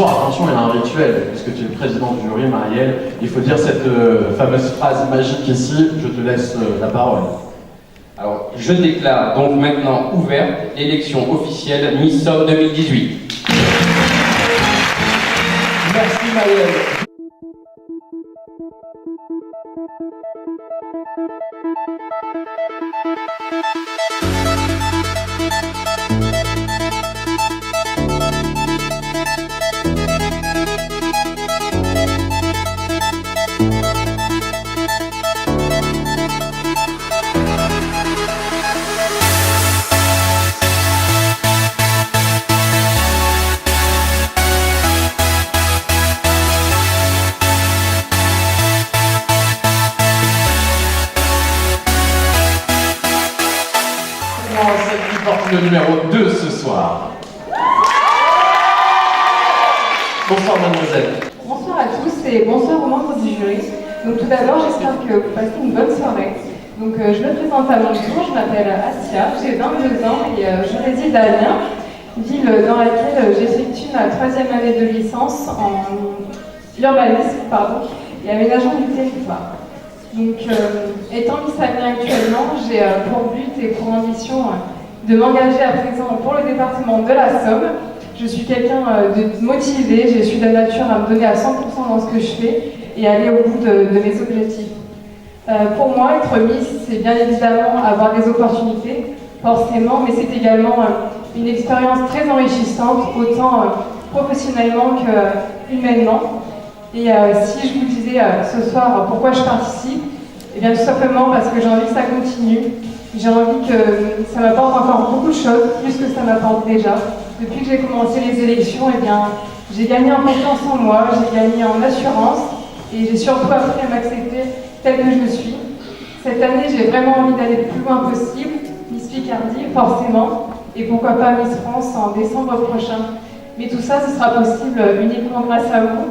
Attention, il y a un rituel, puisque tu es le président du jury, Marielle. Il faut dire cette fameuse phrase magique ici. Je te laisse la parole. Alors, je déclare donc maintenant ouverte l'élection officielle Miss Somme 2018. Merci Marielle. Celle qui porte le numéro 2 ce soir. Bonsoir mademoiselle. Bonsoir à tous et bonsoir aux membres du jury. Donc tout d'abord, j'espère que vous passez une bonne soirée. Donc je me présente à mon tour, je m'appelle Assia, j'ai 22 ans et je réside à Amiens, ville dans laquelle j'effectue ma 3e année de licence en urbanisme et aménagement du territoire. Donc étant Miss Amiens actuellement, j'ai pour but et pour ambition de m'engager à présent pour le département de la Somme. Je suis quelqu'un de motivé, je suis de nature à me donner à 100% dans ce que je fais et aller au bout de mes objectifs. Pour moi, être Miss, c'est bien évidemment avoir des opportunités, forcément, mais c'est également une expérience très enrichissante, autant professionnellement qu'humainement. Et si je vous disais ce soir pourquoi je participe, eh bien tout simplement parce que j'ai envie que ça continue. J'ai envie que ça m'apporte encore beaucoup de choses, plus que ça m'apporte déjà. Depuis que j'ai commencé les élections, eh bien, j'ai gagné en confiance en moi, j'ai gagné en assurance et j'ai surtout appris à m'accepter telle que je suis. Cette année, j'ai vraiment envie d'aller le plus loin possible. Miss Picardie, forcément, et pourquoi pas Miss France en décembre prochain. Mais tout ça, ce sera possible uniquement grâce à vous.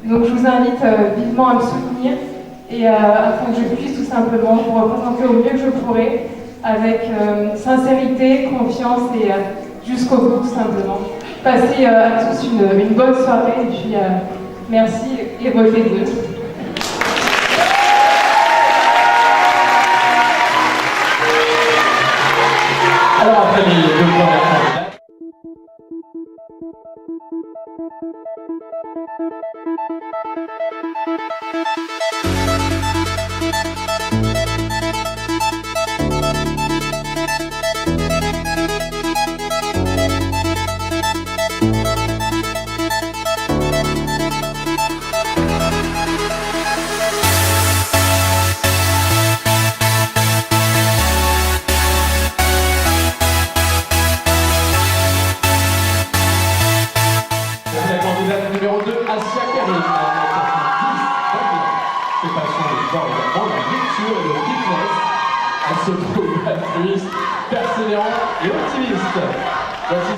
Donc je vous invite vivement à me soutenir et afin que je puisse tout simplement vous représenter au mieux que je pourrai, avec sincérité, confiance et jusqu'au bout tout simplement. Passez à tous une bonne soirée et puis merci et votez 2. Alors après les 2 premières candidates. La candidate numéro 2, Assia Karim, ses passions de sport également, la lecture et le fitness. Elle se trouve altruiste, persévérante et optimiste. Voici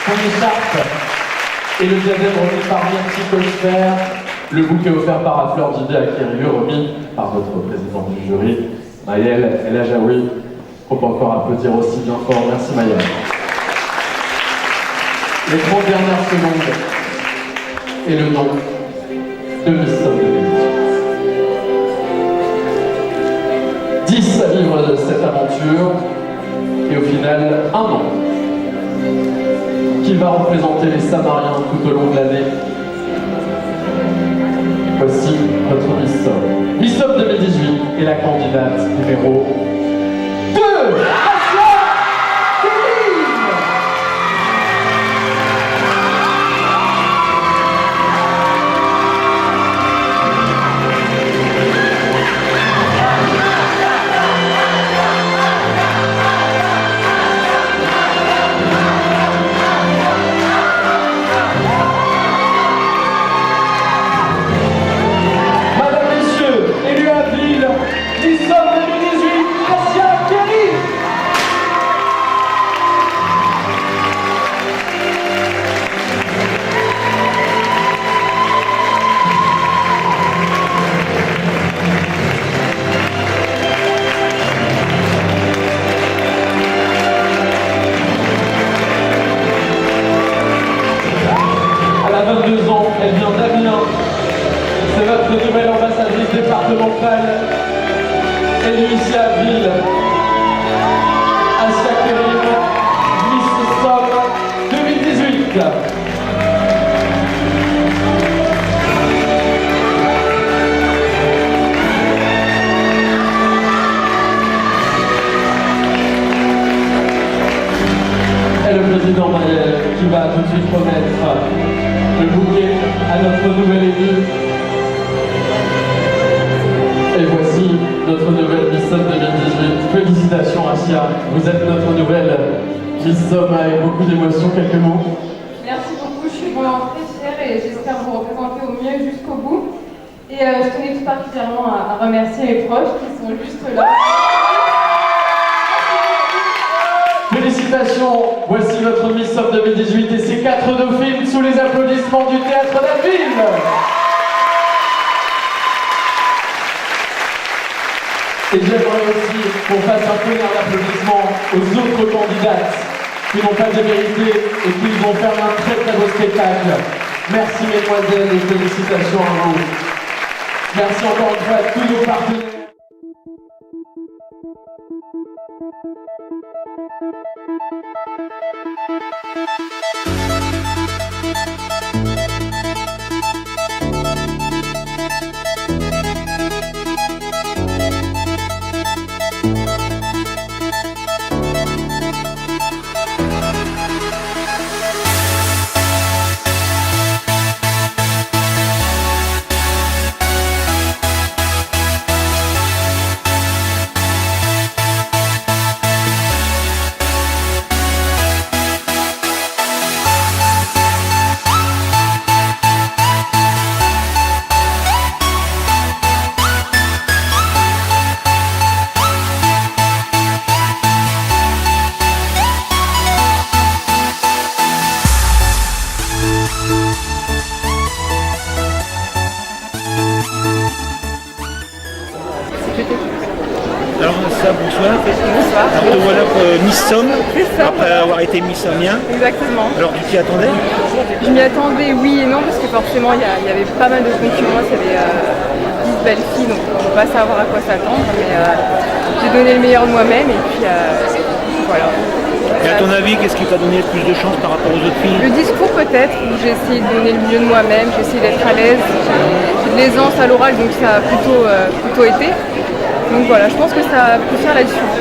son écharpe et le diadème remis par Myrtille Cochfer. Le bouquet offert par Affleur d'Idée à Kérieux, remis par notre présidente du jury, Maëlle El Ajaoui. On peut encore applaudir aussi bien fort. Merci Maya. Les 30 dernières secondes et le nom de Miss Somme 2018. 10 à vivre de cette aventure et au final un nom qui va représenter les Samariens tout au long de l'année. Voici votre Miss Somme. Miss Somme 2018 et la candidate numéro 2, Asia Kérine. Madame, Messieurs, élue à Ville, Miss Somme 2018, Asia Kérine. Elle a 22 ans, elle vient d'Amiens. C'est votre nouvelle ambassadrice départementale, élue ici à Ville. Asia Kérine, Miss Somme 2018. Et le président Maël qui va tout de suite remettre le bouquet à notre nouvelle élue. Et voici notre nouvelle Miss Somme 2018. Félicitations Asia, vous êtes notre nouvelle Miss Somme avec beaucoup d'émotions. Quelques mots. Merci beaucoup, je suis vraiment très fière et j'espère vous représenter au mieux jusqu'au bout. Et je tenais tout particulièrement à remercier mes proches qui sont juste là. Félicitations, voici votre Miss Somme 2018 et ses 4 dauphines sous les applaudissements du Théâtre d'Aville. Et j'aimerais aussi qu'on fasse un tonnerre d'applaudissements aux autres candidates qui n'ont pas démérité et qui vont faire un très très beau spectacle. Merci mesdemoiselles et félicitations à vous. Merci encore une fois à tous nos partenaires. Alors ça, bonsoir. Bonsoir. Alors te voilà pour Miss Somme, C'est ça. après avoir été Miss Amiens. Exactement. Alors tu t'y attendais? Je m'y attendais, oui et non, parce que forcément il y avait pas mal de concurrence, il y avait 10 belles filles, donc on ne peut pas savoir à quoi s'attendre, mais j'ai donné le meilleur de moi-même et puis voilà. Et à ton avis, qu'est-ce qui t'a donné le plus de chance par rapport aux autres filles? Le discours peut-être, où j'ai essayé de donner le mieux de moi-même, j'ai essayé d'être à l'aise, j'ai de l'aisance à l'oral, donc ça a plutôt été. Donc voilà, je pense que ça a pu faire la différence.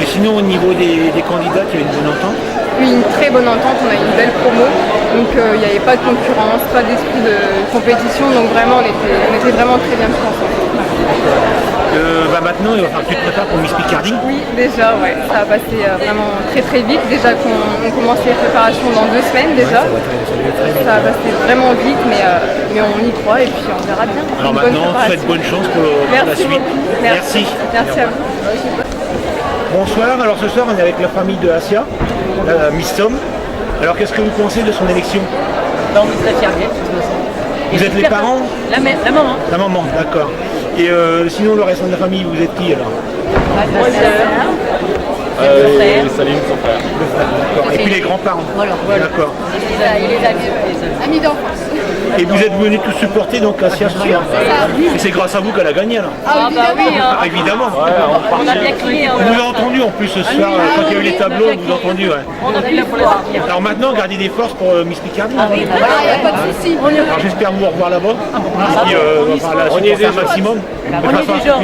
Et sinon, au niveau des candidats, il y avait une bonne entente? Oui, une très bonne entente, on a une belle promo, donc il n'y avait pas de concurrence, pas d'esprit de compétition, donc vraiment on était vraiment très bien tous ensemble. Maintenant, il va falloir que tu te prépares pour Miss Picardie. Oui, déjà, ouais, ça a passé vraiment très très vite, déjà qu'on commence les préparations dans 2 semaines déjà, ça a passé vraiment vite, mais on y croit et puis on verra bien. Alors Une bonne maintenant, préparation. faites bonne chance pour la Merci suite. beaucoup. Merci à vous. Bonsoir, alors ce soir on est avec la famille de Asia, Miss Somme. Alors qu'est-ce que vous pensez de son élection? On est très fiers d'elle, de toute façon. Vous êtes les parents? La maman. La maman, d'accord. Et sinon le reste de la famille, vous êtes qui alors? Ma sœur. frère. Salim, son frère. D'accord. Et puis les grands-parents. Voilà. D'accord. Il les a Amis d'enfance. Et vous êtes venus tous supporter donc Assia ce soir. Et c'est grâce à vous qu'elle a gagné là. Ah bah oui, hein. Ah, évidemment. On a bien crié. On vous a entendu en plus ce soir, quand il y a eu les tableaux, on vous a entendu. Ouais. On a pu la voir. Alors maintenant, gardez des forces pour Miss Picardie. Ah oui, voilà, il n'y a pas de souci. Alors j'espère vous revoir là-bas. Et puis on va la supporter un maximum. De toute façon,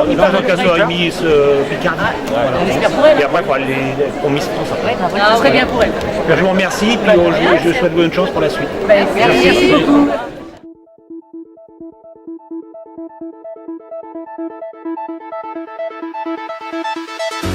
il va dans 15h30 Miss Picardie. On espère pour elle. Et après, il faut aller pour Miss France. Après. Ce serait bien pour elle. Je vous remercie, puis je souhaite bonne chance pour la suite. Merci beaucoup. Thank